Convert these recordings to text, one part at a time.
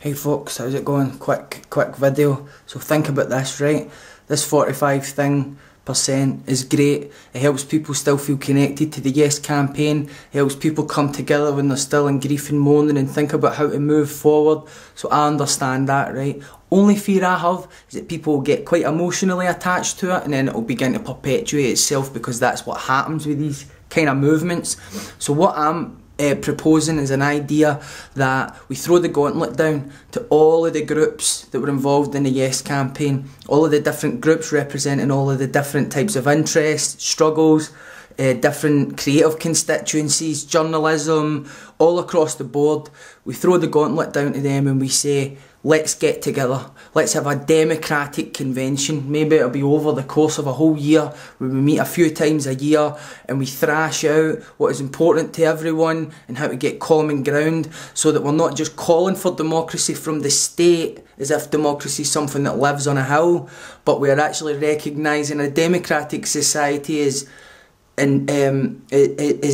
Hey folks, how's it going? Quick video. So think about this, right? This 45% is great. It helps people still feel connected to the Yes campaign. It helps people come together when they're still in grief and mourning and think about how to move forward. So I understand that, right? Only fear I have is that people will get quite emotionally attached to it and then it will begin to perpetuate itself, because that's what happens with these kind of movements. So what I'm proposing is an idea that we throw the gauntlet down to all of the groups that were involved in the Yes campaign, all of the different groups representing all of the different types of interests, struggles, different creative constituencies, journalism, all across the board. We throw the gauntlet down to them and we say, let's get together, let's have a democratic convention. Maybe it'll be over the course of a whole year, where we meet a few times a year and we thrash out what is important to everyone and how to get common ground, so that we're not just calling for democracy from the state as if democracy is something that lives on a hill, but we're actually recognising a democratic society is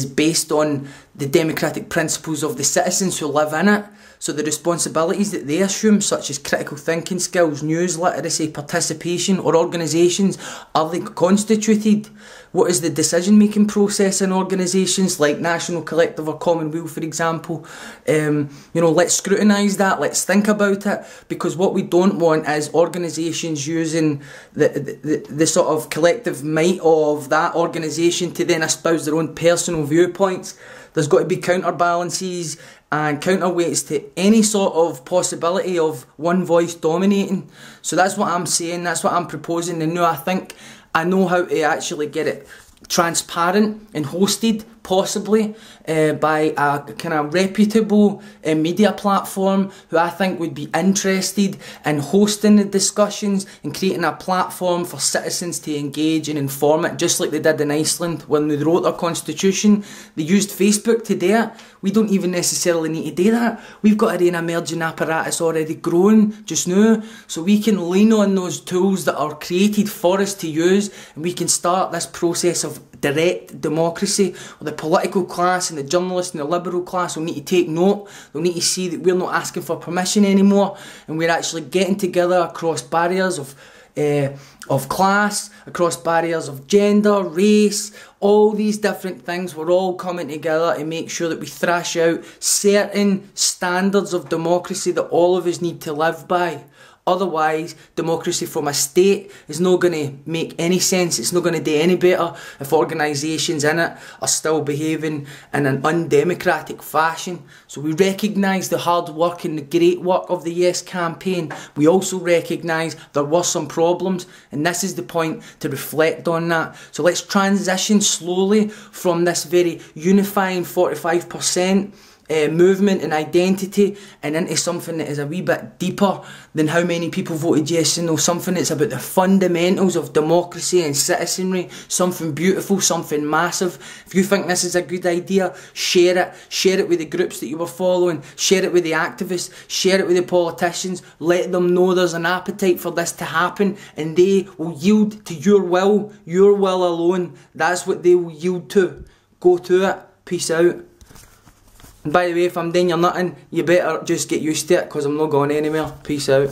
based on the democratic principles of the citizens who live in it. So the responsibilities that they assume, such as critical thinking skills, news literacy, participation, or organisations, are they constituted? What is the decision-making process in organisations like National Collective or Commonweal, for example? You know, let's scrutinise that, let's think about it, because what we don't want is organisations using the sort of collective might of that organisation to then espouse their own personal viewpoints. There's got to be counterbalances and counterweights to any sort of possibility of one voice dominating. So that's what I'm saying, that's what I'm proposing. And now I think I know how to actually get it transparent and hosted, possibly by a kind of reputable media platform who I think would be interested in hosting the discussions and creating a platform for citizens to engage and inform it, just like they did in Iceland when they wrote their constitution. They used Facebook to do it. We don't even necessarily need to do that. We've got our own emerging apparatus already growing just now, so we can lean on those tools that are created for us to use, and we can start this process of direct democracy. Where the political class and the journalists and the liberal class will need to take note. They'll need to see that we're not asking for permission anymore, and we're actually getting together across barriers of class, across barriers of gender, race, all these different things. We're all coming together to make sure that we thrash out certain standards of democracy that all of us need to live by. Otherwise, democracy from a state is not going to make any sense. It's not going to do any better if organisations in it are still behaving in an undemocratic fashion. So we recognise the hard work and the great work of the Yes campaign. We also recognise there were some problems, and this is the point to reflect on that. So let's transition slowly from this very unifying 45% movement and identity and into something that is a wee bit deeper than how many people voted yes and no, something that's about the fundamentals of democracy and citizenry, something beautiful, something massive. If you think this is a good idea, share it with the groups that you were following, share it with the activists, share it with the politicians, let them know there's an appetite for this to happen, and they will yield to your will alone. That's what they will yield to. Go to it. Peace out. And by the way, if I'm doing your nutting, you better just get used to it, because I'm not going anywhere. Peace out.